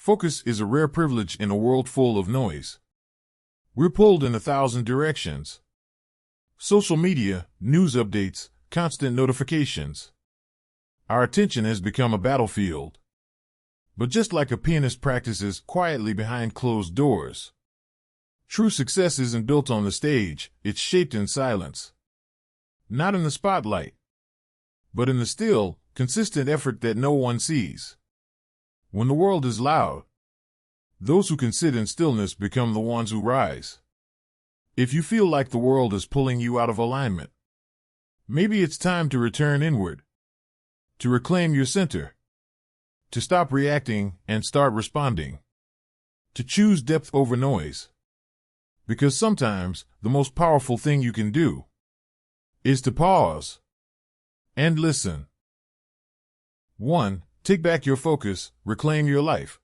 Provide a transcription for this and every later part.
Focus is a rare privilege in a world full of noise. We're pulled in 1,000 directions. Social media, news updates, constant notifications. Our attention has become a battlefield. But just like a pianist practices quietly behind closed doors, true success isn't built on the stage, it's shaped in silence. Not in the spotlight, but in the still, consistent effort that no one sees. When the world is loud, those who can sit in stillness become the ones who rise. If you feel like the world is pulling you out of alignment, maybe it's time to return inward, to reclaim your center, to stop reacting and start responding, to choose depth over noise. Because sometimes the most powerful thing you can do is to pause and listen. 1. Take back your focus, reclaim your life.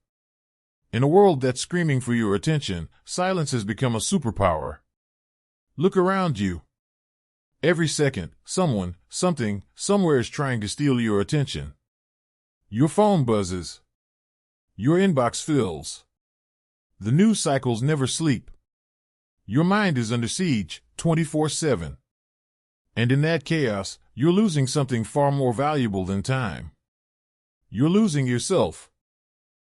In a world that's screaming for your attention, silence has become a superpower. Look around you. Every second, someone, something, somewhere is trying to steal your attention. Your phone buzzes. Your inbox fills. The news cycles never sleep. Your mind is under siege, 24/7. And in that chaos, you're losing something far more valuable than time. You're losing yourself.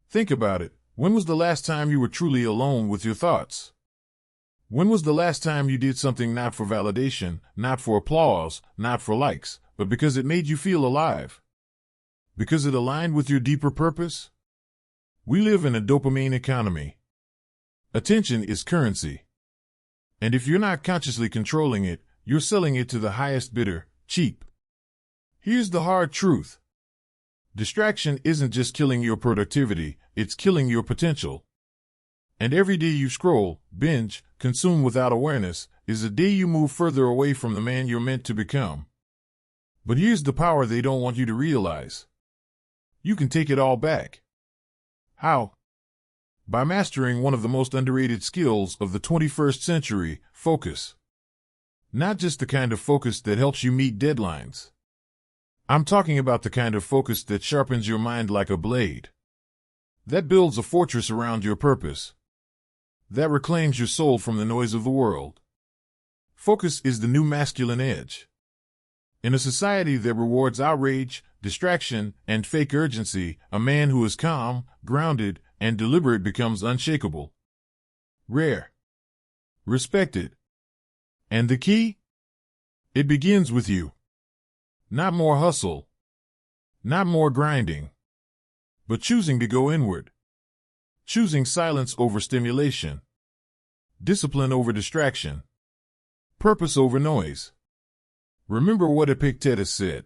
Think about it. When was the last time you were truly alone with your thoughts? When was the last time you did something not for validation, not for applause, not for likes, but because it made you feel alive? Because it aligned with your deeper purpose? We live in a dopamine economy. Attention is currency. And if you're not consciously controlling it, you're selling it to the highest bidder, cheap. Here's the hard truth. Distraction isn't just killing your productivity, it's killing your potential. And every day you scroll, binge, consume without awareness, is a day you move further away from the man you're meant to become. But here's the power they don't want you to realize. You can take it all back. How? By mastering one of the most underrated skills of the 21st century, focus. Not just the kind of focus that helps you meet deadlines. I'm talking about the kind of focus that sharpens your mind like a blade. That builds a fortress around your purpose. That reclaims your soul from the noise of the world. Focus is the new masculine edge. In a society that rewards outrage, distraction, and fake urgency, a man who is calm, grounded, and deliberate becomes unshakable. Rare. Respected. And the key? It begins with you. Not more hustle. Not more grinding. But choosing to go inward. Choosing silence over stimulation. Discipline over distraction. Purpose over noise. Remember what Epictetus said.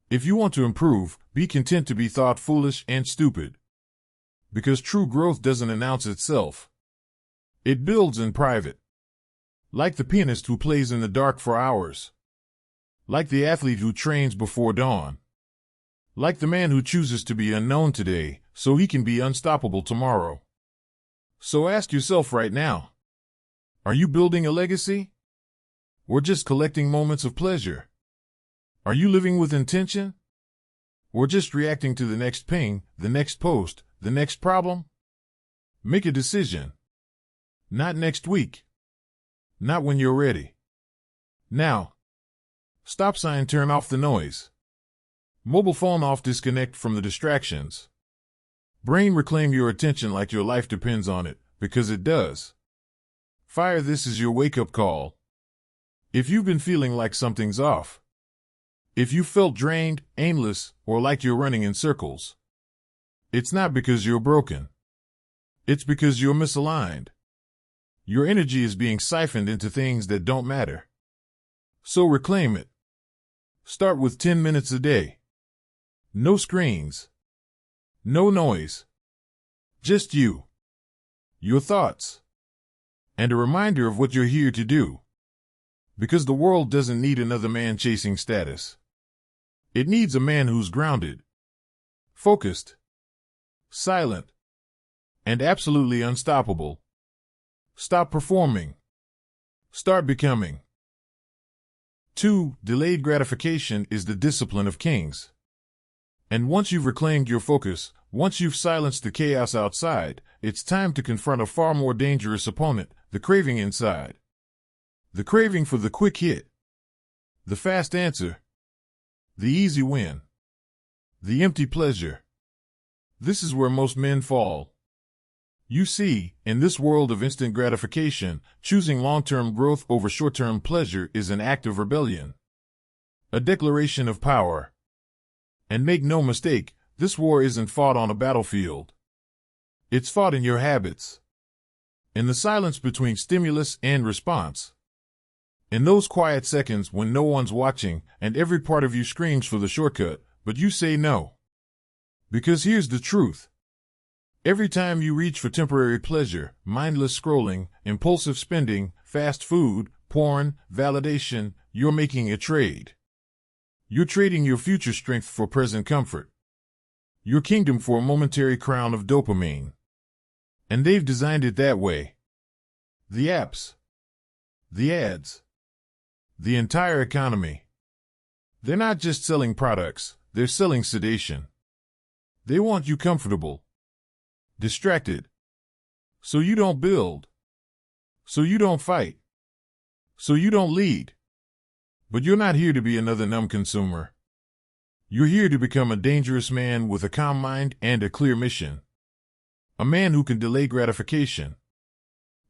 If you want to improve, be content to be thought foolish and stupid. Because true growth doesn't announce itself. It builds in private. Like the pianist who plays in the dark for hours. Like the athlete who trains before dawn. Like the man who chooses to be unknown today, so he can be unstoppable tomorrow. So ask yourself right now. Are you building a legacy? Or just collecting moments of pleasure? Are you living with intention? Or just reacting to the next ping, the next post, the next problem? Make a decision. Not next week. Not when you're ready. Now. Stop sign, turn off the noise. Mobile phone off, disconnect from the distractions. Brain, reclaim your attention like your life depends on it, because it does. Fire, this is your wake-up call. If you've been feeling like something's off, if you felt drained, aimless, or like you're running in circles, it's not because you're broken. It's because you're misaligned. Your energy is being siphoned into things that don't matter. So reclaim it. Start with 10 minutes a day. No screens. No noise. Just you. Your thoughts. And a reminder of what you're here to do. Because the world doesn't need another man chasing status. It needs a man who's grounded, focused, silent, and absolutely unstoppable. Stop performing. Start becoming. 2. Delayed gratification is the discipline of kings. And once you've reclaimed your focus, Once you've silenced the chaos outside, it's time to confront a far more dangerous opponent, the craving inside. The craving for the quick hit, the fast answer, the easy win, the empty pleasure. This is where most men fall. You see, in this world of instant gratification, choosing long-term growth over short-term pleasure is an act of rebellion, a declaration of power. And make no mistake, this war isn't fought on a battlefield. It's fought in your habits, in the silence between stimulus and response, in those quiet seconds when no one's watching and every part of you screams for the shortcut, but you say no. Because here's the truth. Every time you reach for temporary pleasure, mindless scrolling, impulsive spending, fast food, porn, validation, you're making a trade. You're trading your future strength for present comfort, your kingdom for a momentary crown of dopamine. And they've designed it that way. The apps, the ads, the entire economy. They're not just selling products, they're selling sedation. They want you comfortable, distracted, so you don't build, so you don't fight, so you don't lead. But you're not here to be another numb consumer. You're here to become a dangerous man with a calm mind and a clear mission. A man who can delay gratification.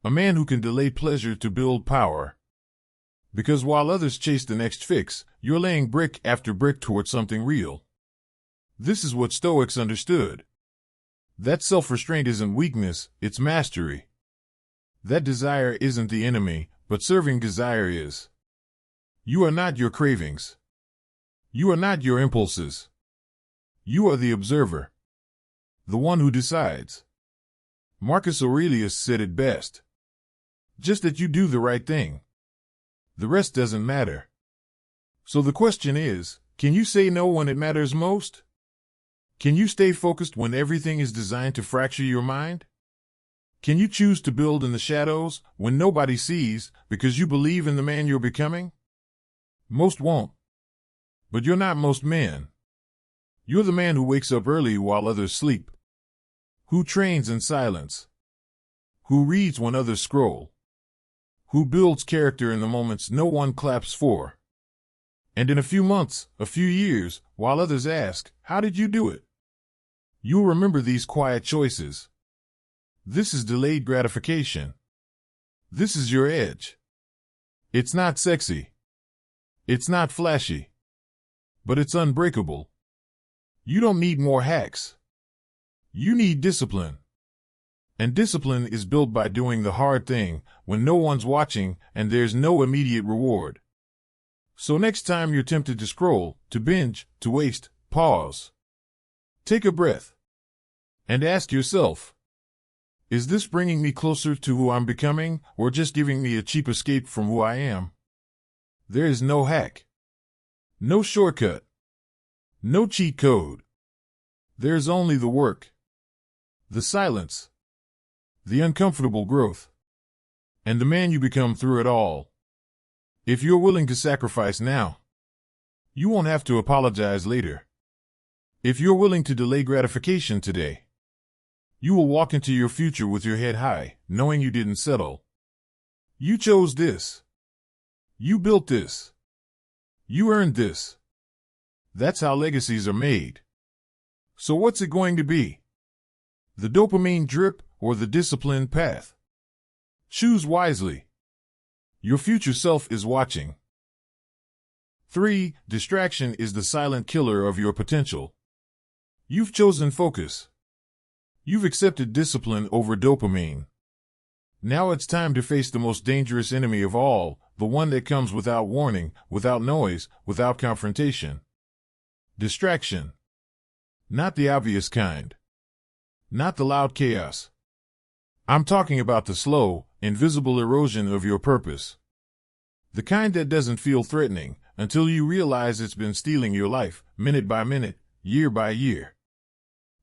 A man who can delay pleasure to build power. Because while others chase the next fix, you're laying brick after brick toward something real. This is what Stoics understood. That self-restraint isn't weakness, it's mastery. That desire isn't the enemy, but serving desire is. You are not your cravings. You are not your impulses. You are the observer, the one who decides. Marcus Aurelius said it best. Just that you do the right thing. The rest doesn't matter. So the question is, can you say no when it matters most? Can you stay focused when everything is designed to fracture your mind? Can you choose to build in the shadows when nobody sees because you believe in the man you're becoming? Most won't. But you're not most men. You're the man who wakes up early while others sleep, who trains in silence, who reads when others scroll, who builds character in the moments no one claps for. And in a few months, a few years, while others ask, how did you do it? You'll remember these quiet choices. This is delayed gratification. This is your edge. It's not sexy. It's not flashy. But it's unbreakable. You don't need more hacks. You need discipline. And discipline is built by doing the hard thing when no one's watching and there's no immediate reward. So next time you're tempted to scroll, to binge, to waste, pause. Take a breath. And ask yourself, is this bringing me closer to who I'm becoming or just giving me a cheap escape from who I am? There is no hack. No shortcut. No cheat code. There's only the work. The silence. The uncomfortable growth. And the man you become through it all. If you're willing to sacrifice now, you won't have to apologize later. If you're willing to delay gratification today, you will walk into your future with your head high, knowing you didn't settle. You chose this. You built this. You earned this. That's how legacies are made. So what's it going to be? The dopamine drip or the disciplined path? Choose wisely. Your future self is watching. 3. Distraction is the silent killer of your potential. You've chosen focus. You've accepted discipline over dopamine. Now it's time to face the most dangerous enemy of all, the one that comes without warning, without noise, without confrontation. Distraction. Not the obvious kind. Not the loud chaos. I'm talking about the slow, invisible erosion of your purpose. The kind that doesn't feel threatening until you realize it's been stealing your life, minute by minute, year by year.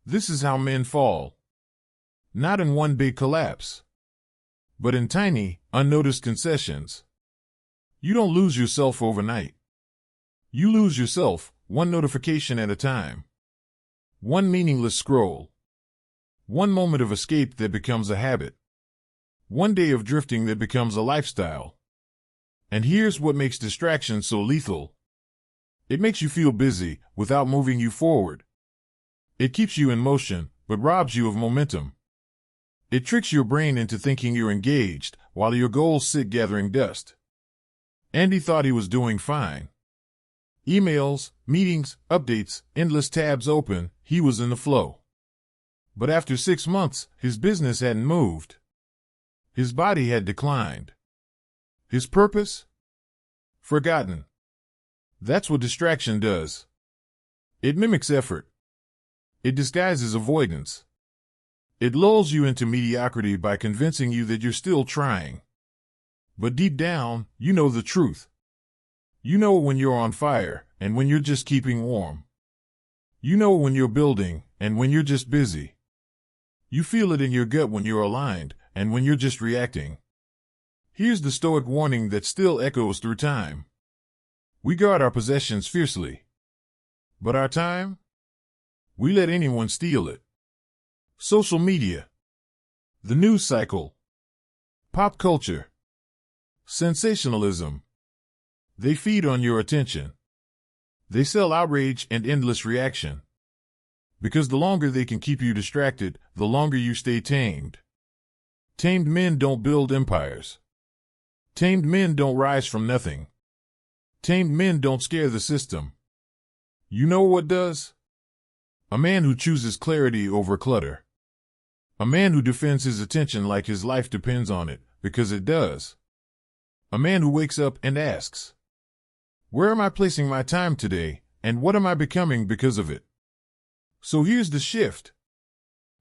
This is how men fall. Not in one big collapse, but in tiny, unnoticed concessions. You don't lose yourself overnight. You lose yourself, one notification at a time. One meaningless scroll. One moment of escape that becomes a habit. One day of drifting that becomes a lifestyle. And here's what makes distraction so lethal. It makes you feel busy without moving you forward. It keeps you in motion, but robs you of momentum. It tricks your brain into thinking you're engaged while your goals sit gathering dust. Andy thought he was doing fine. Emails, meetings, updates, endless tabs open, he was in the flow. But after 6 months, his business hadn't moved. His body had declined. His purpose? Forgotten. That's what distraction does. It mimics effort. It disguises avoidance. It lulls you into mediocrity by convincing you that you're still trying. But deep down, you know the truth. You know when you're on fire and when you're just keeping warm. You know when you're building and when you're just busy. You feel it in your gut when you're aligned and when you're just reacting. Here's the Stoic warning that still echoes through time. We guard our possessions fiercely. But our time? We let anyone steal it. Social media. The news cycle. Pop culture. Sensationalism. They feed on your attention. They sell outrage and endless reaction. Because the longer they can keep you distracted, the longer you stay tamed. Tamed men don't build empires. Tamed men don't rise from nothing. Tamed men don't scare the system. You know what does? A man who chooses clarity over clutter. A man who defends his attention like his life depends on it, because it does. A man who wakes up and asks, where am I placing my time today, and what am I becoming because of it? So here's the shift.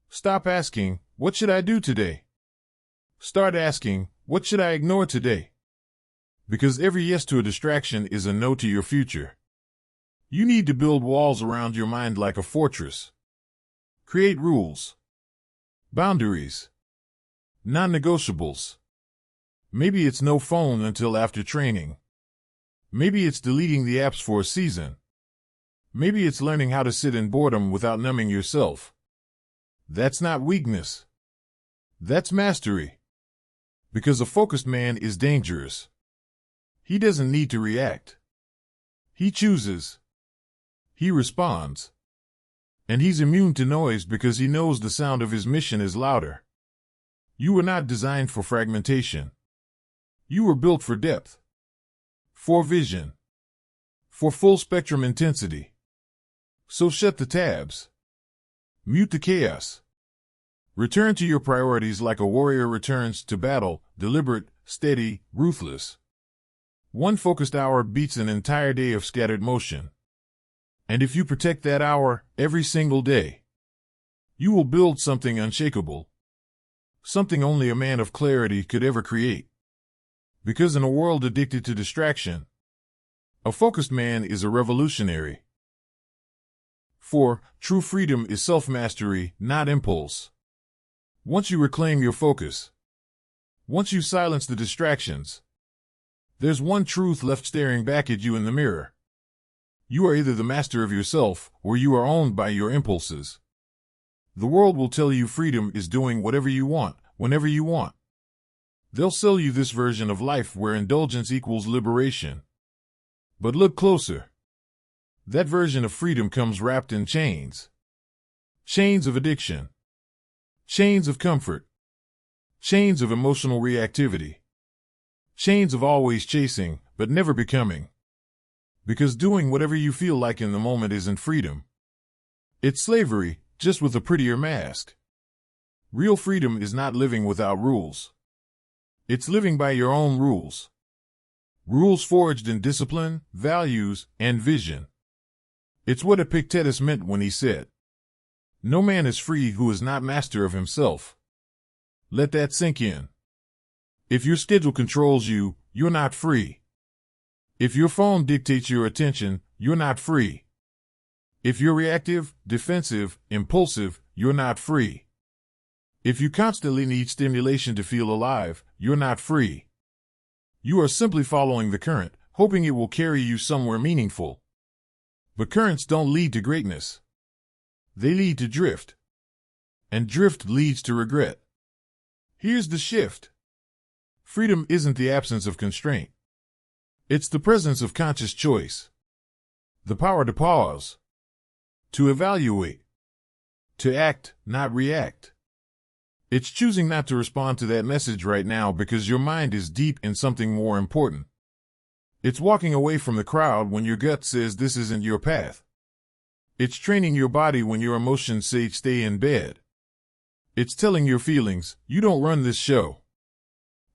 Stop asking, what should I do today? Start asking, what should I ignore today? Because every yes to a distraction is a no to your future. You need to build walls around your mind like a fortress. Create rules. Boundaries. Non-negotiables. Maybe it's no phone until after training. Maybe it's deleting the apps for a season. Maybe it's learning how to sit in boredom without numbing yourself. That's not weakness. That's mastery. Because a focused man is dangerous. He doesn't need to react. He chooses. He responds. And he's immune to noise because he knows the sound of his mission is louder. You were not designed for fragmentation. You were built for depth. For vision. For full spectrum intensity. So shut the tabs. Mute the chaos. Return to your priorities like a warrior returns to battle, deliberate, steady, ruthless. One focused hour beats an entire day of scattered motion. And if you protect that hour every single day, you will build something unshakable. Something only a man of clarity could ever create. Because in a world addicted to distraction, a focused man is a revolutionary. 4. True freedom is self-mastery, not impulse. Once you reclaim your focus, once you silence the distractions, there's one truth left staring back at you in the mirror. You are either the master of yourself or you are owned by your impulses. The world will tell you freedom is doing whatever you want, whenever you want. They'll sell you this version of life where indulgence equals liberation. But look closer. That version of freedom comes wrapped in chains. Chains of addiction. Chains of comfort. Chains of emotional reactivity. Chains of always chasing, but never becoming. Because doing whatever you feel like in the moment isn't freedom. It's slavery, just with a prettier mask. Real freedom is not living without rules. It's living by your own rules. Rules forged in discipline, values, and vision. It's what Epictetus meant when he said, "No man is free who is not master of himself." Let that sink in. If your schedule controls you, you're not free. If your phone dictates your attention, you're not free. If you're reactive, defensive, impulsive, you're not free. If you constantly need stimulation to feel alive, you're not free. You are simply following the current, hoping it will carry you somewhere meaningful. But currents don't lead to greatness. they lead to drift. And drift leads to regret. Here's the shift. Freedom isn't the absence of constraint. It's the presence of conscious choice. The power to pause. To evaluate. To act, not react. It's choosing not to respond to that message right now because your mind is deep in something more important. It's walking away from the crowd when your gut says this isn't your path. It's training your body when your emotions say stay in bed. It's telling your feelings, you don't run this show.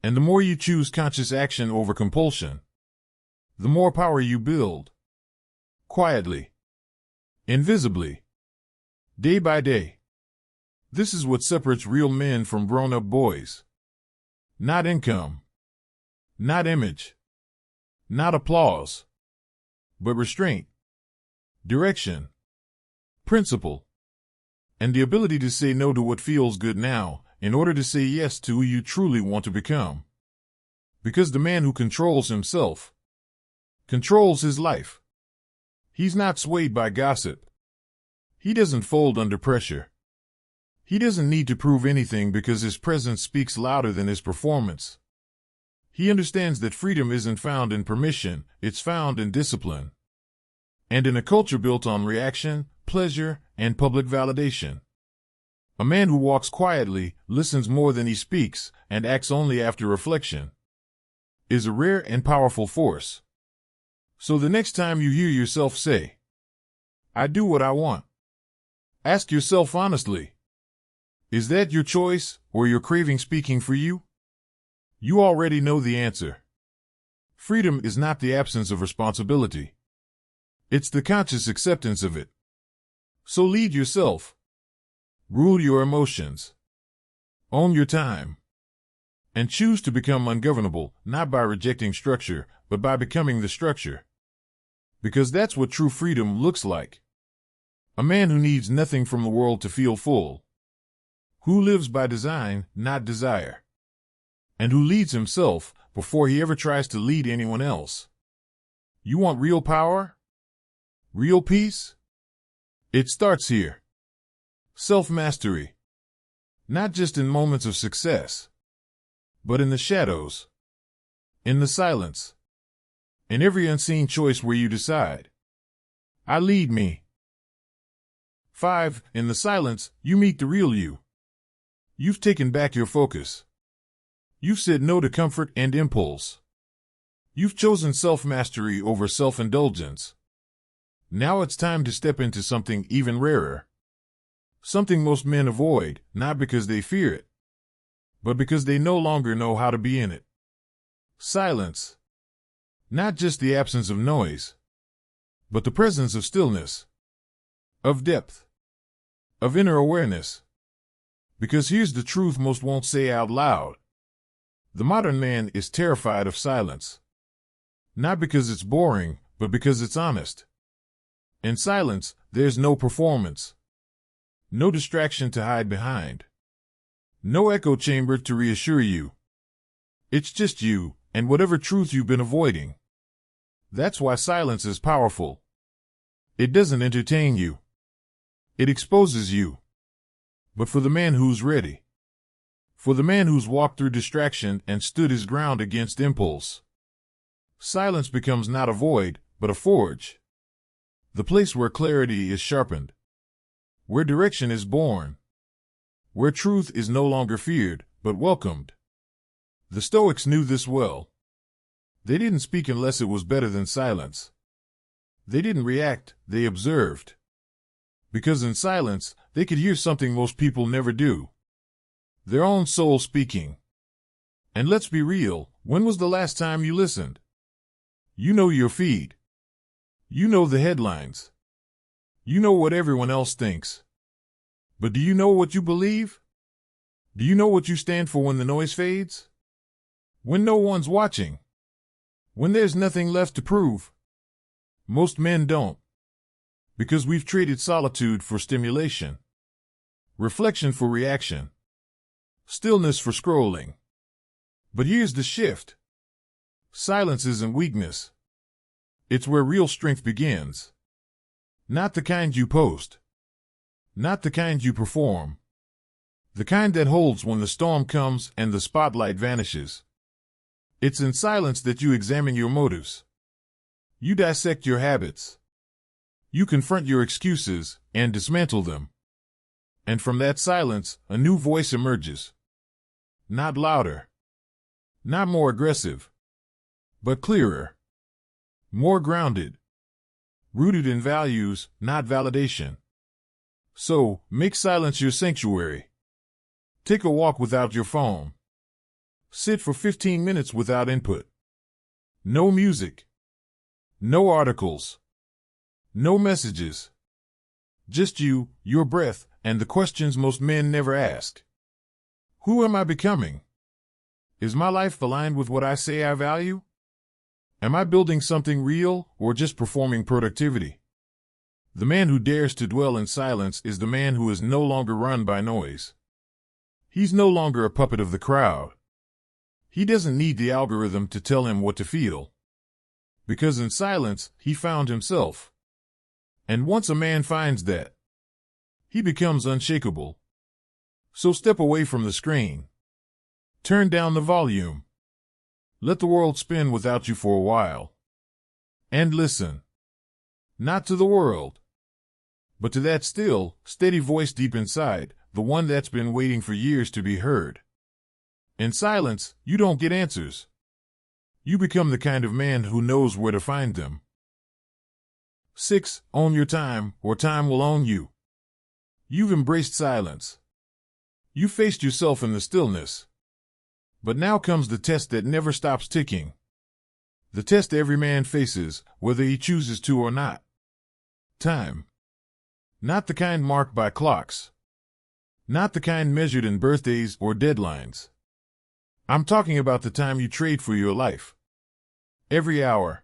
And the more you choose conscious action over compulsion, the more power you build. Quietly. Invisibly. Day by day. This is what separates real men from grown-up boys. Not income. Not image. Not applause. But restraint. Direction. Principle. And the ability to say no to what feels good now, in order to say yes to who you truly want to become. Because the man who controls himself controls his life. He's not swayed by gossip. He doesn't fold under pressure. He doesn't need to prove anything because his presence speaks louder than his performance. He understands that freedom isn't found in permission, it's found in discipline. And in a culture built on reaction, pleasure, and public validation. A man who walks quietly, listens more than he speaks, and acts only after reflection, is a rare and powerful force. So the next time you hear yourself say, I do what I want, ask yourself honestly, is that your choice or your craving speaking for you? You already know the answer. Freedom is not the absence of responsibility. It's the conscious acceptance of it. So lead yourself. Rule your emotions. Own your time. And choose to become ungovernable, not by rejecting structure, but by becoming the structure. Because that's what true freedom looks like. A man who needs nothing from the world to feel full. Who lives by design, not desire. And who leads himself before he ever tries to lead anyone else. You want real power? Real peace? It starts here. Self-mastery. Not just in moments of success, but in the shadows. In the silence. In every unseen choice where you decide, I lead me. 5. In the silence, you meet the real you. You've taken back your focus. You've said no to comfort and impulse. You've chosen self-mastery over self-indulgence. Now it's time to step into something even rarer. Something most men avoid, not because they fear it, but because they no longer know how to be in it. Silence. Not just the absence of noise, but the presence of stillness, of depth, of inner awareness. Because here's the truth most won't say out loud. The modern man is terrified of silence. Not because it's boring, but because it's honest. In silence, there's no performance. No distraction to hide behind. No echo chamber to reassure you. It's just you, and whatever truth you've been avoiding. That's why silence is powerful. It doesn't entertain you. It exposes you. But for the man who's ready. For the man who's walked through distraction and stood his ground against impulse. Silence becomes not a void, but a forge. The place where clarity is sharpened. Where direction is born. Where truth is no longer feared, but welcomed. The Stoics knew this well. They didn't speak unless it was better than silence. They didn't react, they observed. Because in silence, they could hear something most people never do. Their own soul speaking. And let's be real, when was the last time you listened? You know your feed. You know the headlines. You know what everyone else thinks. But do you know what you believe? Do you know what you stand for when the noise fades? When no one's watching? When there's nothing left to prove? Most men don't. Because we've traded solitude for stimulation. Reflection for reaction. Stillness for scrolling. But here's the shift. Silence isn't weakness. It's where real strength begins. Not the kind you post. Not the kind you perform. The kind that holds when the storm comes and the spotlight vanishes. It's in silence that you examine your motives. You dissect your habits. You confront your excuses and dismantle them. And from that silence, a new voice emerges. Not louder. Not more aggressive. But clearer. More grounded. Rooted in values, not validation. So, make silence your sanctuary. Take a walk without your phone. Sit for 15 minutes without input. No music. No articles. No messages. Just you, your breath, and the questions most men never ask. Who am I becoming? Is my life aligned with what I say I value? Am I building something real or just performing productivity? The man who dares to dwell in silence is the man who is no longer run by noise. He's no longer a puppet of the crowd. He doesn't need the algorithm to tell him what to feel. Because in silence, he found himself. And once a man finds that, he becomes unshakable. So step away from the screen. Turn down the volume. Let the world spin without you for a while. And listen. Not to the world, but to that still, steady voice deep inside, the one that's been waiting for years to be heard. In silence, you don't get answers. You become the kind of man who knows where to find them. 6. Own your time, or time will own you. You've embraced silence. You faced yourself in the stillness. But now comes the test that never stops ticking. The test every man faces, whether he chooses to or not. Time. Not the kind marked by clocks. Not the kind measured in birthdays or deadlines. I'm talking about the time you trade for your life. Every hour.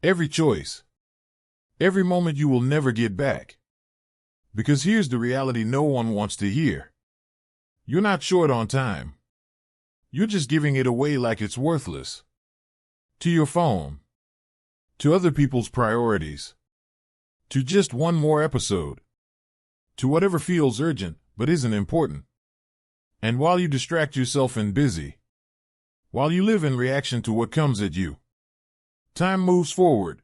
Every choice. Every moment you will never get back. Because here's the reality no one wants to hear. You're not short on time. You're just giving it away like it's worthless. To your phone. To other people's priorities. To just one more episode. To whatever feels urgent but isn't important. And while you distract yourself and busy, while you live in reaction to what comes at you, time moves forward.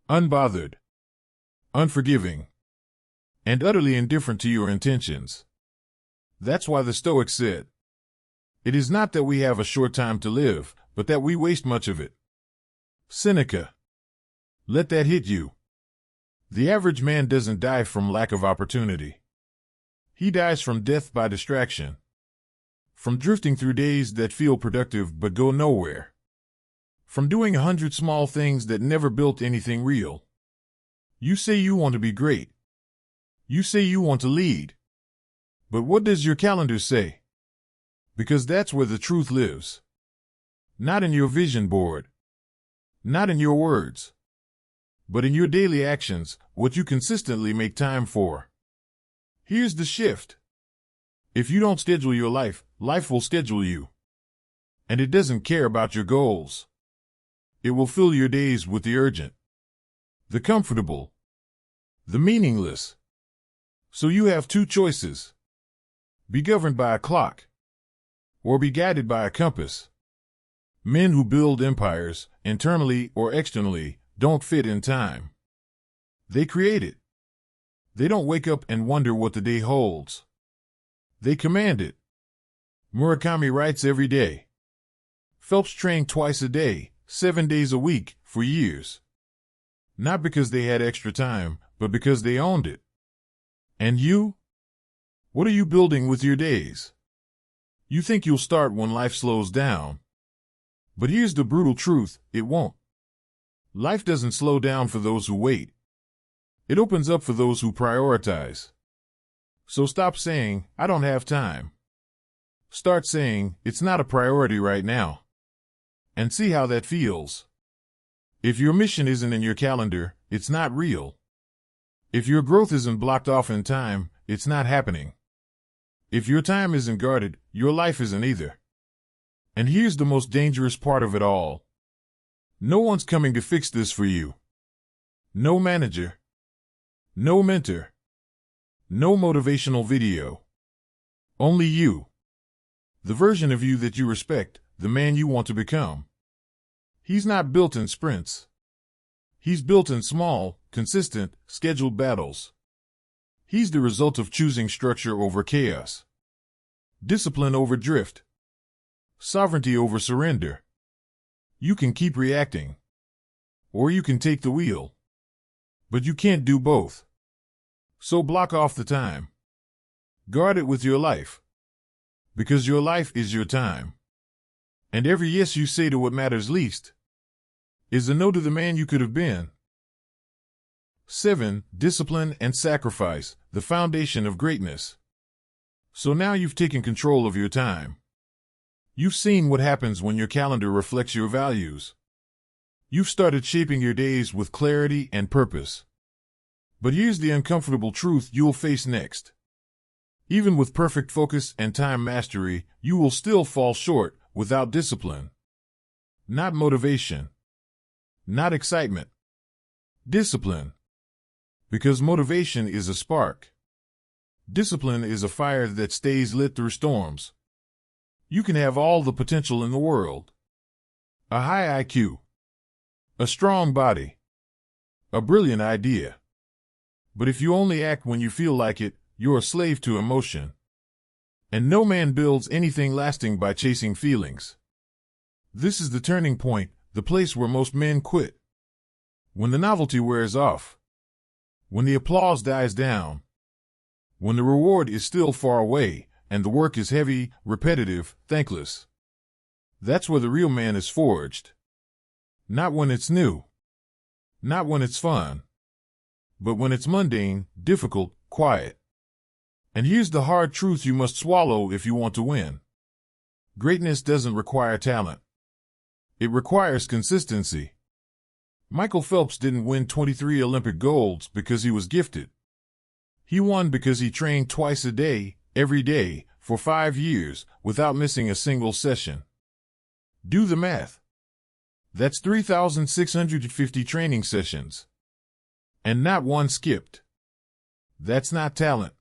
Unbothered. Unforgiving. And utterly indifferent to your intentions. That's why the Stoics said, "It is not that we have a short time to live, but that we waste much of it." Seneca. Let that hit you. The average man doesn't die from lack of opportunity. He dies from death by distraction. From drifting through days that feel productive but go nowhere. From doing 100 small things that never built anything real. You say you want to be great. You say you want to lead. But what does your calendar say? Because that's where the truth lives. Not in your vision board. Not in your words. But in your daily actions, what you consistently make time for. Here's the shift. If you don't schedule your life, life will schedule you. And it doesn't care about your goals. It will fill your days with the urgent, the comfortable, the meaningless. So you have two choices. Be governed by a clock, or be guided by a compass. Men who build empires, internally or externally, don't fit in time. They create it. They don't wake up and wonder what the day holds. They command it. Murakami writes every day. Phelps trained twice a day, 7 days a week, for years. Not because they had extra time, but because they owned it. And you? What are you building with your days? You think you'll start when life slows down. But here's the brutal truth, it won't. Life doesn't slow down for those who wait. It opens up for those who prioritize. So stop saying, "I don't have time." Start saying, "It's not a priority right now." And see how that feels. If your mission isn't in your calendar, it's not real. If your growth isn't blocked off in time, it's not happening. If your time isn't guarded, your life isn't either. And here's the most dangerous part of it all. No one's coming to fix this for you. No manager. No mentor. No motivational video. Only you. The version of you that you respect, the man you want to become. He's not built in sprints. He's built in small, consistent, scheduled battles. He's the result of choosing structure over chaos, discipline over drift, sovereignty over surrender. You can keep reacting, or you can take the wheel, but you can't do both. So block off the time. Guard it with your life, because your life is your time. And every yes you say to what matters least is a no to the man you could have been. 7. Discipline and sacrifice, the foundation of greatness. So now you've taken control of your time. You've seen what happens when your calendar reflects your values. You've started shaping your days with clarity and purpose. But here's the uncomfortable truth you'll face next. Even with perfect focus and time mastery, you will still fall short without discipline. Not motivation. Not excitement. Discipline. Because motivation is a spark. Discipline is a fire that stays lit through storms. You can have all the potential in the world. A high IQ. A strong body. A brilliant idea. But if you only act when you feel like it, you're a slave to emotion. And no man builds anything lasting by chasing feelings. This is the turning point, the place where most men quit. When the novelty wears off. When the applause dies down. When the reward is still far away, and the work is heavy, repetitive, thankless. That's where the real man is forged. Not when it's new. Not when it's fun. But when it's mundane, difficult, quiet. And here's the hard truth you must swallow if you want to win. Greatness doesn't require talent. It requires consistency. Michael Phelps didn't win 23 Olympic golds because he was gifted. He won because he trained twice a day, every day, for 5 years, without missing a single session. Do the math. That's 3,650 training sessions. And not one skipped. That's not talent.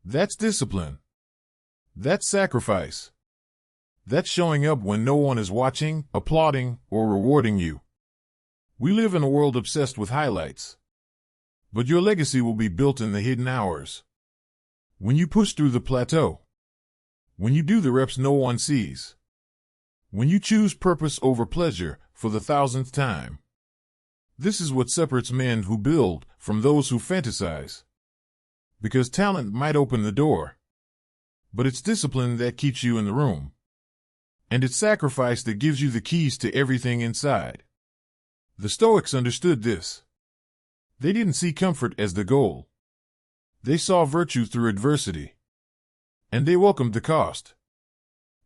That's discipline. That's sacrifice. That's showing up when no one is watching, applauding, or rewarding you. We live in a world obsessed with highlights. But your legacy will be built in the hidden hours. When you push through the plateau. When you do the reps no one sees. When you choose purpose over pleasure for the 1,000th time. This is what separates men who build from those who fantasize. Because talent might open the door. But it's discipline that keeps you in the room. And it's sacrifice that gives you the keys to everything inside. The Stoics understood this. They didn't see comfort as the goal. They saw virtue through adversity. And they welcomed the cost.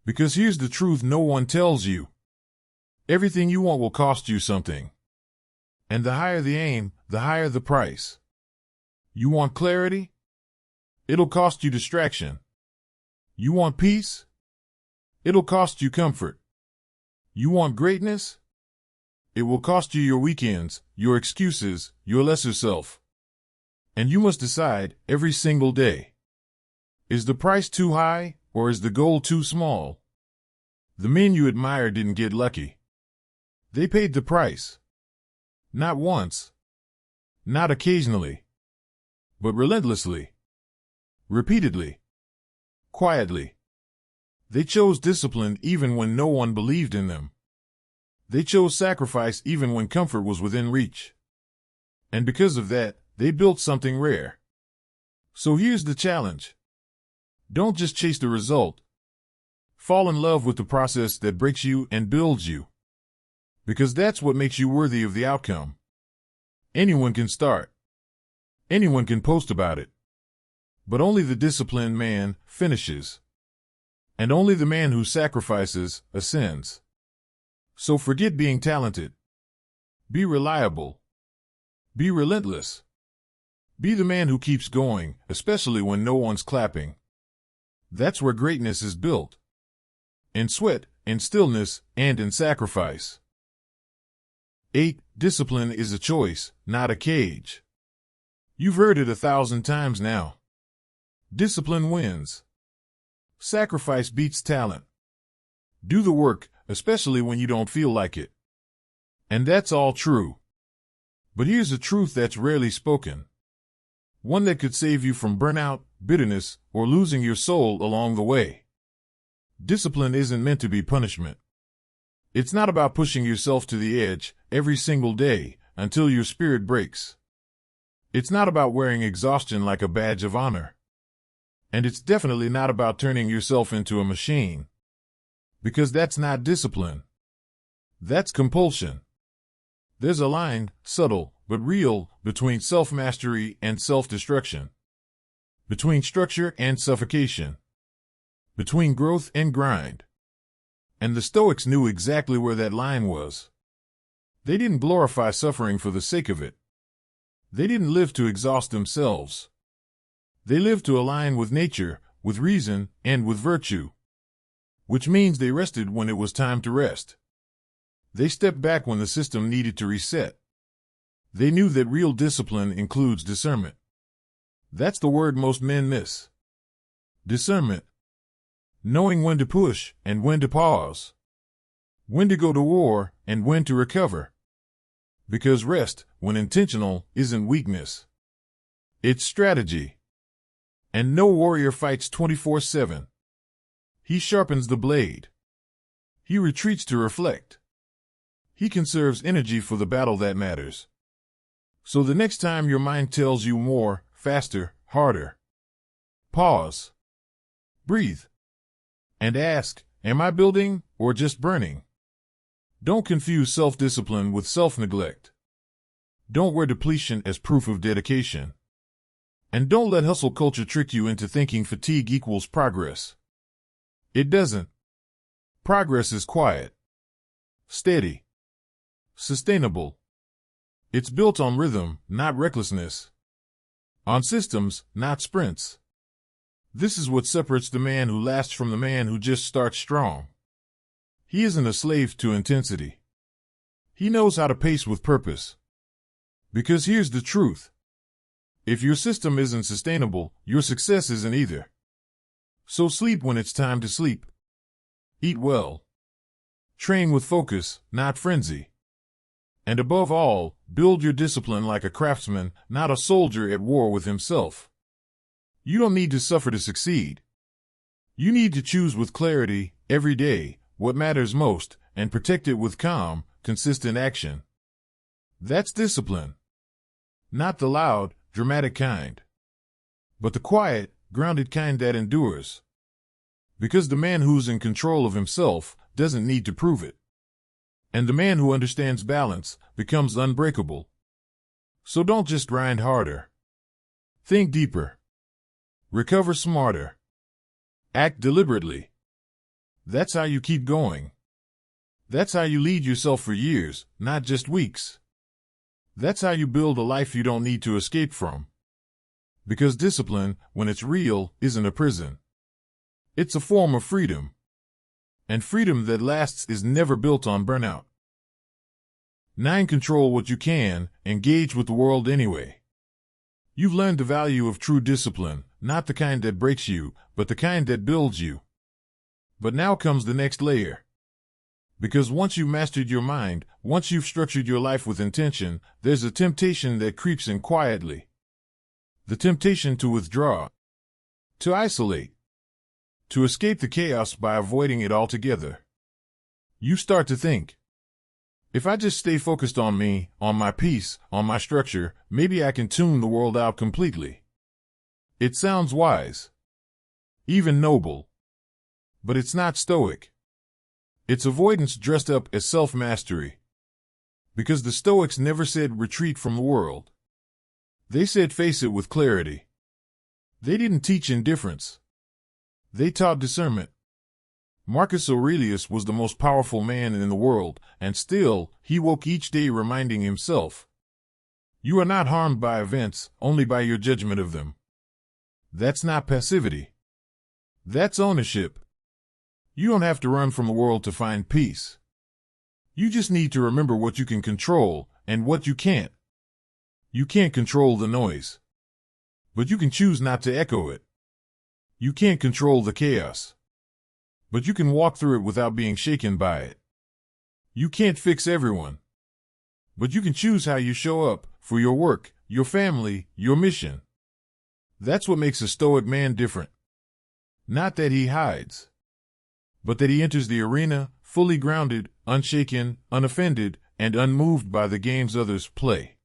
Because here's the truth no one tells you. Everything you want will cost you something. And the higher the aim, the higher the price. You want clarity? It'll cost you distraction. You want peace? It'll cost you comfort. You want greatness? It will cost you your weekends, your excuses, your lesser self. And you must decide every single day. Is the price too high, or is the goal too small? The men you admire didn't get lucky. They paid the price. Not once. Not occasionally. But relentlessly. Repeatedly. Quietly. They chose discipline even when no one believed in them. They chose sacrifice even when comfort was within reach. And because of that, they built something rare. So here's the challenge. Don't just chase the result. Fall in love with the process that breaks you and builds you. Because that's what makes you worthy of the outcome. Anyone can start. Anyone can post about it. But only the disciplined man finishes. And only the man who sacrifices ascends. So forget being talented. Be reliable. Be relentless. Be the man who keeps going, especially when no one's clapping. That's where greatness is built. In sweat, in stillness, and in sacrifice. 8. Discipline is a choice, not a cage. You've heard it 1,000 times now. Discipline wins. Sacrifice beats talent. Do the work, especially when you don't feel like it. And that's all true. But here's a truth that's rarely spoken. One that could save you from burnout, bitterness, or losing your soul along the way. Discipline isn't meant to be punishment. It's not about pushing yourself to the edge every single day until your spirit breaks. It's not about wearing exhaustion like a badge of honor. And it's definitely not about turning yourself into a machine. Because that's not discipline. That's compulsion. There's a line, subtle but real, between self-mastery and self-destruction. Between structure and suffocation. Between growth and grind. And the Stoics knew exactly where that line was. They didn't glorify suffering for the sake of it. They didn't live to exhaust themselves. They lived to align with nature, with reason, and with virtue. Which means they rested when it was time to rest. They stepped back when the system needed to reset. They knew that real discipline includes discernment. That's the word most men miss. Discernment. Knowing when to push and when to pause. When to go to war and when to recover. Because rest, when intentional, isn't weakness. It's strategy. And no warrior fights 24/7. He sharpens the blade. He retreats to reflect. He conserves energy for the battle that matters. So the next time your mind tells you more, faster, harder, pause. Breathe. And ask, am I building or just burning? Don't confuse self-discipline with self-neglect. Don't wear depletion as proof of dedication. And don't let hustle culture trick you into thinking fatigue equals progress. It doesn't. Progress is quiet, steady, sustainable. It's built on rhythm, not recklessness. On systems, not sprints. This is what separates the man who lasts from the man who just starts strong. He isn't a slave to intensity. He knows how to pace with purpose. Because here's the truth. If your system isn't sustainable, your success isn't either. So sleep when it's time to sleep. Eat well. Train with focus, not frenzy. And above all, build your discipline like a craftsman, not a soldier at war with himself. You don't need to suffer to succeed. You need to choose with clarity, every day, what matters most, and protect it with calm, consistent action. That's discipline. Not the loud, dramatic kind, but the quiet, grounded kind that endures. Because the man who's in control of himself doesn't need to prove it. And the man who understands balance becomes unbreakable. So don't just grind harder. Think deeper. Recover smarter. Act deliberately. That's how you keep going. That's how you lead yourself for years, not just weeks. That's how you build a life you don't need to escape from. Because discipline, when it's real, isn't a prison. It's a form of freedom. And freedom that lasts is never built on burnout. 9. Control what you can, engage with the world anyway. You've learned the value of true discipline, not the kind that breaks you, but the kind that builds you. But now comes the next layer. Because once you've mastered your mind, once you've structured your life with intention, there's a temptation that creeps in quietly. The temptation to withdraw, to isolate, to escape the chaos by avoiding it altogether. You start to think, if I just stay focused on me, on my peace, on my structure, maybe I can tune the world out completely. It sounds wise, even noble, but it's not stoic. It's avoidance dressed up as self-mastery. Because the Stoics never said retreat from the world. They said face it with clarity. They didn't teach indifference. They taught discernment. Marcus Aurelius was the most powerful man in the world, and still, he woke each day reminding himself, you are not harmed by events, only by your judgment of them. That's not passivity. That's ownership. You don't have to run from the world to find peace. You just need to remember what you can control and what you can't. You can't control the noise, but you can choose not to echo it. You can't control the chaos, but you can walk through it without being shaken by it. You can't fix everyone, but you can choose how you show up for your work, your family, your mission. That's what makes a Stoic man different. Not that he hides, but that he enters the arena fully grounded, unshaken, unoffended, and unmoved by the games others play.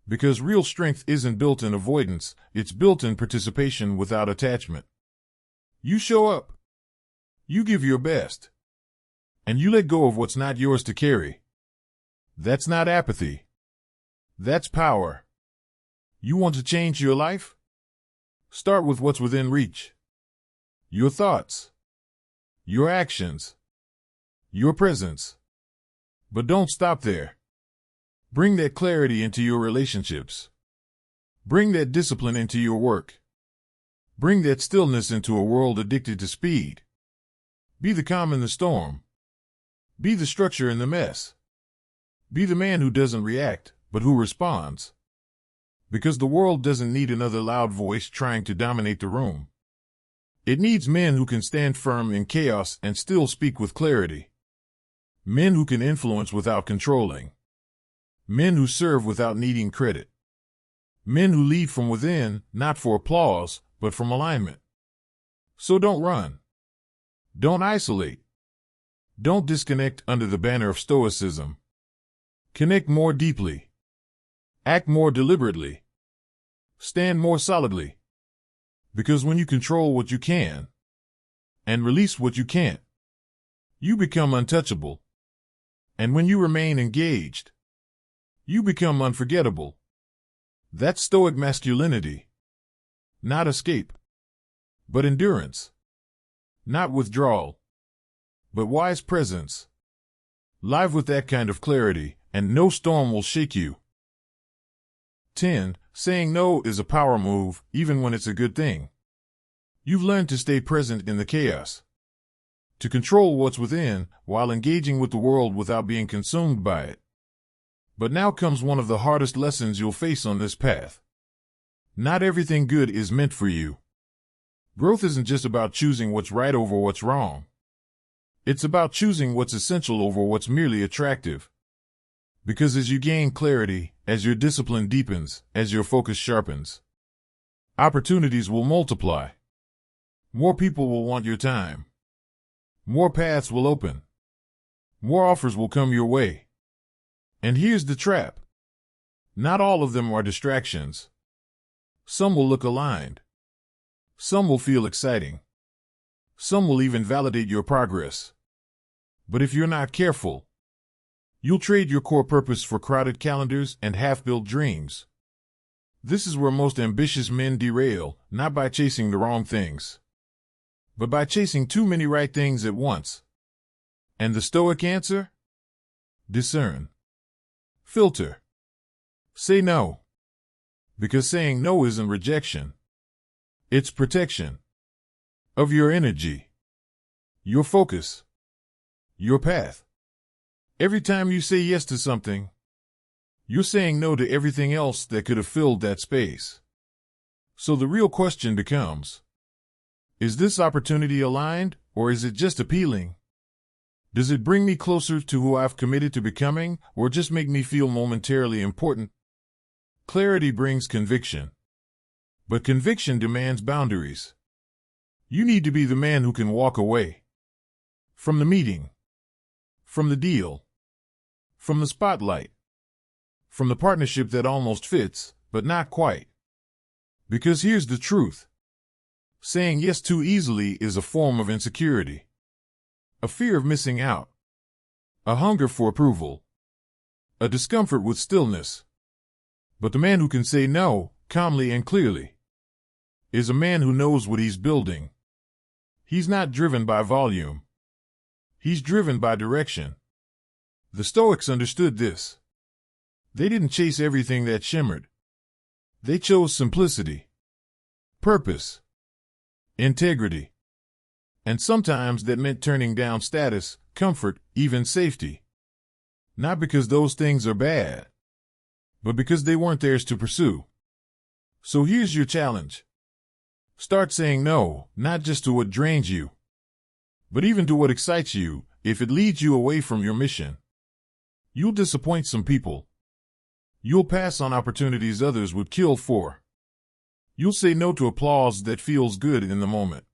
Because real strength isn't built in avoidance, it's built in participation without attachment. You show up. You give your best. And you let go of what's not yours to carry. That's not apathy. That's power. You want to change your life? Start with what's within reach. Your thoughts. Your actions. Your presence. But don't stop there. Bring that clarity into your relationships. Bring that discipline into your work. Bring that stillness into a world addicted to speed. Be the calm in the storm. Be the structure in the mess. Be the man who doesn't react, but who responds. Because the world doesn't need another loud voice trying to dominate the room. It needs men who can stand firm in chaos and still speak with clarity. Men who can influence without controlling. Men who serve without needing credit. Men who lead from within, not for applause, but from alignment. So don't run. Don't isolate. Don't disconnect under the banner of Stoicism. Connect more deeply. Act more deliberately. Stand more solidly. Because when you control what you can, and release what you can't, you become untouchable. And when you remain engaged, you become unforgettable. That's Stoic masculinity. Not escape, but endurance. Not withdrawal, but wise presence. Live with that kind of clarity, and no storm will shake you. 10. Saying no is a power move, even when it's a good thing. You've learned to stay present in the chaos, to control what's within while engaging with the world without being consumed by it. But now comes one of the hardest lessons you'll face on this path. Not everything good is meant for you. Growth isn't just about choosing what's right over what's wrong. It's about choosing what's essential over what's merely attractive. Because as you gain clarity, as your discipline deepens, as your focus sharpens, opportunities will multiply. More people will want your time. More paths will open. More offers will come your way. And here's the trap. Not all of them are distractions. Some will look aligned. Some will feel exciting. Some will even validate your progress. But if you're not careful, you'll trade your core purpose for crowded calendars and half-built dreams. This is where most ambitious men derail, not by chasing the wrong things, but by chasing too many right things at once. And the Stoic answer? Discern. Filter. Say no. Because saying no isn't rejection. It's protection. Of your energy. Your focus. Your path. Every time you say yes to something, you're saying no to everything else that could have filled that space. So the real question becomes, is this opportunity aligned, or is it just appealing? Does it bring me closer to who I've committed to becoming, or just make me feel momentarily important? Clarity brings conviction. But conviction demands boundaries. You need to be the man who can walk away. From the meeting. From the deal. From the spotlight. From the partnership that almost fits, but not quite. Because here's the truth. Saying yes too easily is a form of insecurity. A fear of missing out. A hunger for approval. A discomfort with stillness. But the man who can say no, calmly and clearly, is a man who knows what he's building. He's not driven by volume. He's driven by direction. The Stoics understood this. They didn't chase everything that shimmered. They chose simplicity, purpose, integrity. And sometimes that meant turning down status, comfort, even safety. Not because those things are bad, but because they weren't theirs to pursue. So here's your challenge. Start saying no, not just to what drains you, but even to what excites you, if it leads you away from your mission. You'll disappoint some people. You'll pass on opportunities others would kill for. You'll say no to applause that feels good in the moment.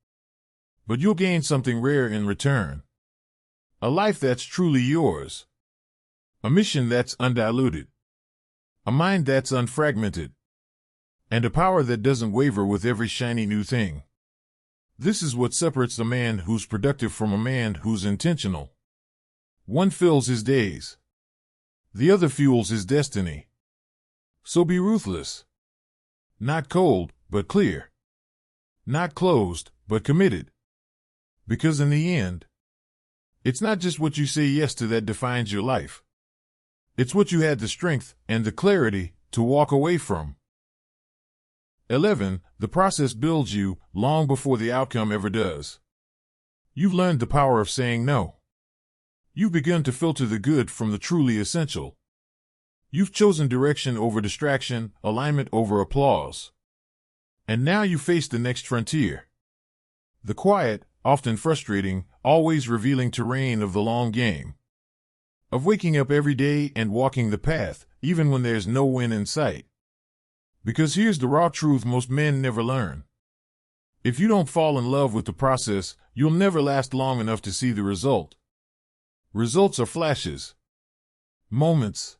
But you'll gain something rare in return. A life that's truly yours. A mission that's undiluted. A mind that's unfragmented. And a power that doesn't waver with every shiny new thing. This is what separates a man who's productive from a man who's intentional. One fills his days. The other fuels his destiny. So be ruthless. Not cold, but clear. Not closed, but committed. Because in the end, it's not just what you say yes to that defines your life. It's what you had the strength and the clarity to walk away from. 11. The process builds you long before the outcome ever does. You've learned the power of saying no. You've begun to filter the good from the truly essential. You've chosen direction over distraction, alignment over applause. And now you face the next frontier. The quiet, often frustrating, always revealing terrain of the long game. Of waking up every day and walking the path, even when there's no win in sight. Because here's the raw truth most men never learn. If you don't fall in love with the process, you'll never last long enough to see the result. Results are flashes. Moments.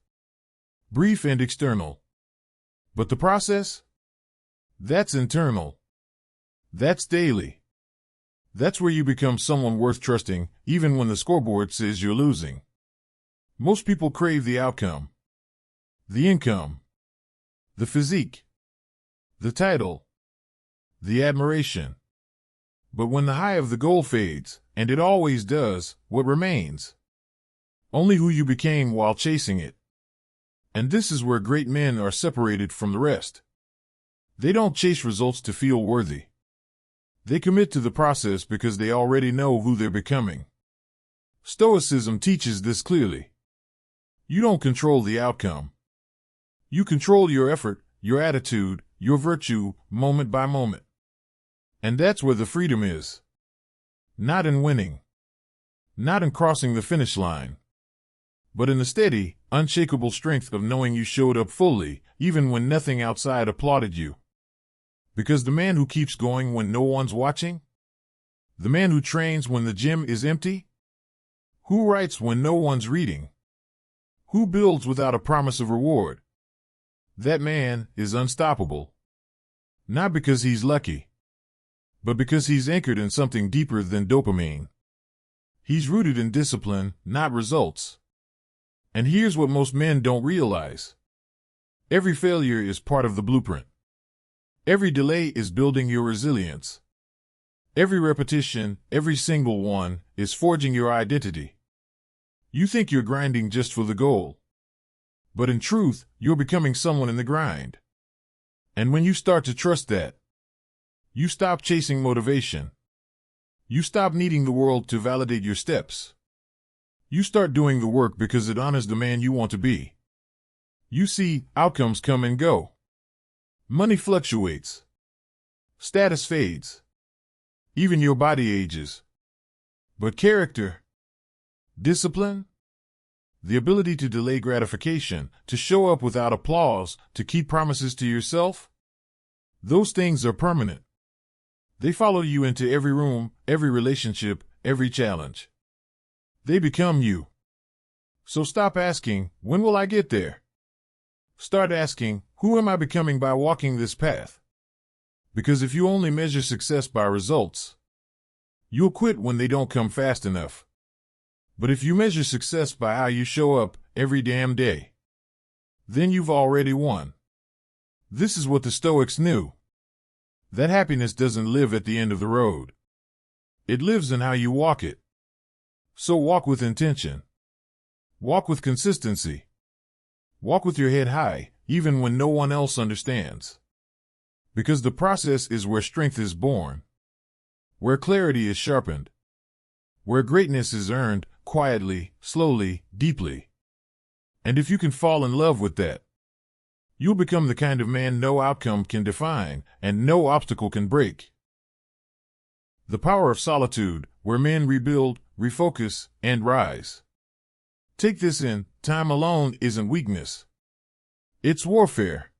Brief and external. But the process? That's internal. That's daily. That's where you become someone worth trusting, even when the scoreboard says you're losing. Most people crave the outcome. The income. The physique. The title. The admiration. But when the high of the goal fades, and it always does, what remains? Only who you became while chasing it. And this is where great men are separated from the rest. They don't chase results to feel worthy. They commit to the process because they already know who they're becoming. Stoicism teaches this clearly. You don't control the outcome. You control your effort, your attitude, your virtue, moment by moment. And that's where the freedom is. Not in winning. Not in crossing the finish line. But in the steady, unshakable strength of knowing you showed up fully, even when nothing outside applauded you. Because the man who keeps going when no one's watching? The man who trains when the gym is empty? Who writes when no one's reading? Who builds without a promise of reward? That man is unstoppable. Not because he's lucky, but because he's anchored in something deeper than dopamine. He's rooted in discipline, not results. And here's what most men don't realize. Every failure is part of the blueprint. Every delay is building your resilience. Every repetition, every single one, is forging your identity. You think you're grinding just for the goal. But in truth, you're becoming someone in the grind. And when you start to trust that, you stop chasing motivation. You stop needing the world to validate your steps. You start doing the work because it honors the man you want to be. You see, outcomes come and go. Money fluctuates. Status fades. Even your body ages. But character, discipline, the ability to delay gratification, to show up without applause, to keep promises to yourself, those things are permanent. They follow you into every room, every relationship, every challenge. They become you. So stop asking, when will I get there? Start asking, who am I becoming by walking this path? Because if you only measure success by results, you'll quit when they don't come fast enough. But if you measure success by how you show up every damn day, then you've already won. This is what the Stoics knew. That happiness doesn't live at the end of the road. It lives in how you walk it. So walk with intention. Walk with consistency. Walk with your head high, even when no one else understands. Because the process is where strength is born. Where clarity is sharpened. Where greatness is earned, quietly, slowly, deeply. And if you can fall in love with that, You'll become the kind of man no outcome can define and no obstacle can break. The power of solitude, where men rebuild, refocus, and rise. Take this in, time alone isn't weakness. It's warfare.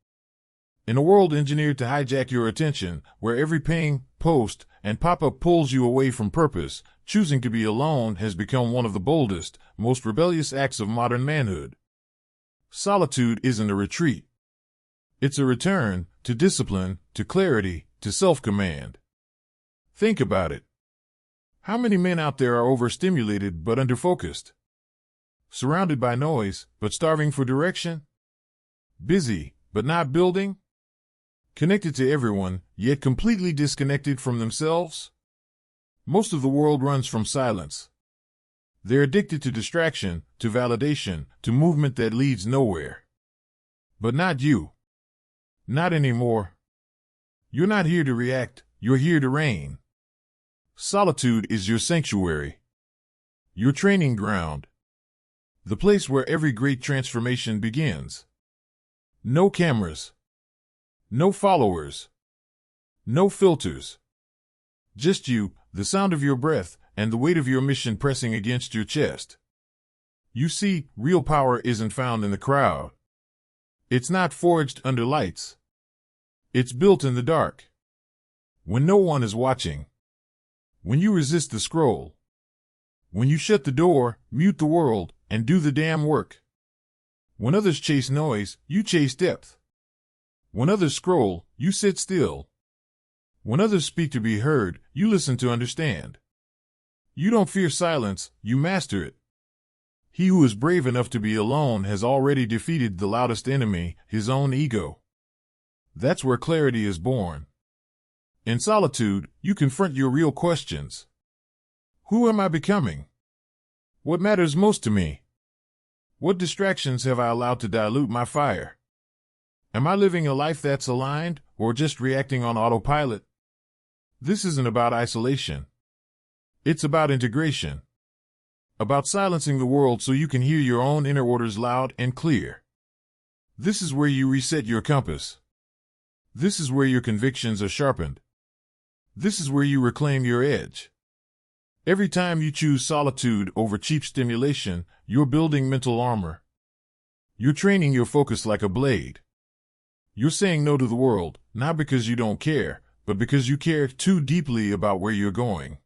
In a world engineered to hijack your attention, where every ping, post, and pop-up pulls you away from purpose, choosing to be alone has become one of the boldest, most rebellious acts of modern manhood. Solitude isn't a retreat. It's a return to discipline, to clarity, to self-command. Think about it. How many men out there are overstimulated but underfocused? Surrounded by noise, but starving for direction? Busy, but not building? Connected to everyone, yet completely disconnected from themselves? Most of the world runs from silence. They're addicted to distraction, to validation, to movement that leads nowhere. But not you. Not anymore. You're not here to react, you're here to reign. Solitude is your sanctuary. Your training ground. The place where every great transformation begins. No cameras. No followers. No filters. Just you, the sound of your breath, and the weight of your mission pressing against your chest. You see, real power isn't found in the crowd. It's not forged under lights. It's built in the dark. When no one is watching. When you resist the scroll. When you shut the door, mute the world, and do the damn work. When others chase noise, you chase depth. When others scroll, you sit still. When others speak to be heard, you listen to understand. You don't fear silence, you master it. He who is brave enough to be alone has already defeated the loudest enemy, his own ego. That's where clarity is born. In solitude, you confront your real questions. Who am I becoming? What matters most to me? What distractions have I allowed to dilute my fire? Am I living a life that's aligned, or just reacting on autopilot? This isn't about isolation. It's about integration. About silencing the world so you can hear your own inner orders loud and clear. This is where you reset your compass. This is where your convictions are sharpened. This is where you reclaim your edge. Every time you choose solitude over cheap stimulation, you're building mental armor. You're training your focus like a blade. You're saying no to the world, not because you don't care, but because you care too deeply about where you're going.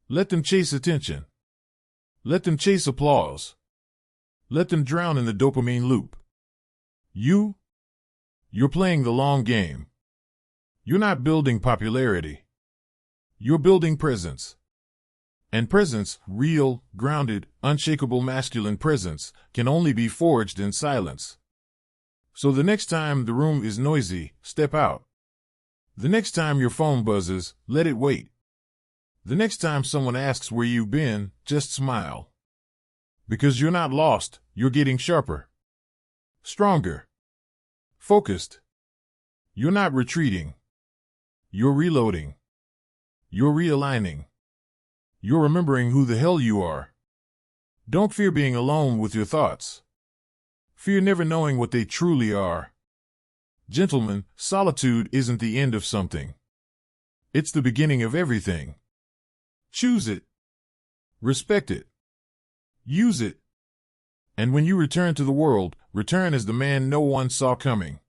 Let them chase attention. Let them chase applause. Let them drown in the dopamine loop. You're playing the long game. You're not building popularity. You're building presence. And presence, real, grounded, unshakable masculine presence, can only be forged in silence. So the next time the room is noisy, step out. The next time your phone buzzes, let it wait. The next time someone asks where you've been, just smile. Because you're not lost, you're getting sharper. Stronger. Focused. You're not retreating. You're reloading. You're realigning. You're remembering who the hell you are. Don't fear being alone with your thoughts. Fear never knowing what they truly are. Gentlemen, solitude isn't the end of something. It's the beginning of everything. Choose it. Respect it. Use it. And when you return to the world, return as the man no one saw coming.